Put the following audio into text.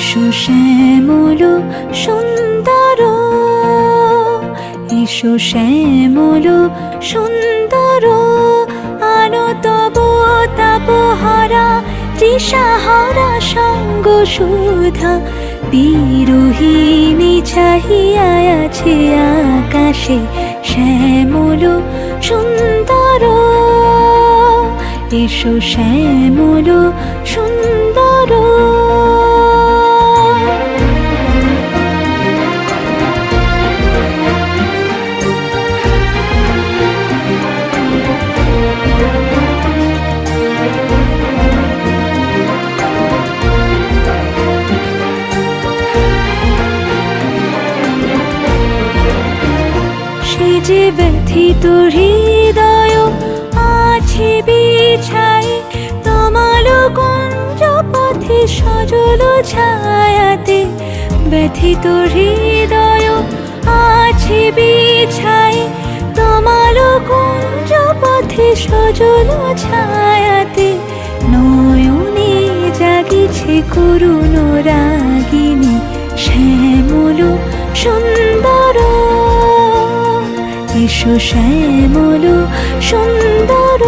এসো শ্যামল সুন্দর, এসো শ্যামল সুন্দর, আনো তব তাপহারা তৃষাহারা সঙ্গ সুধা। বিরোহিণী চাহিয়া আছে আকাশে শ্যামল সুন্দর, এসো শ্যামল সুন্দর। সে যে ব্যথিত হৃদয় আছে বিছাই, তমাল কুঞ্জ পথে সজল ছায়াতে। ব্যথিত হৃদয় আছে বিছাই, তমাল কুঞ্জ পথে সজল ছায়াতে। নয়নে জাগিছে করুণ রাগিনী শ্যামল সুন্দর, এসো শ্যামল সুন্দর।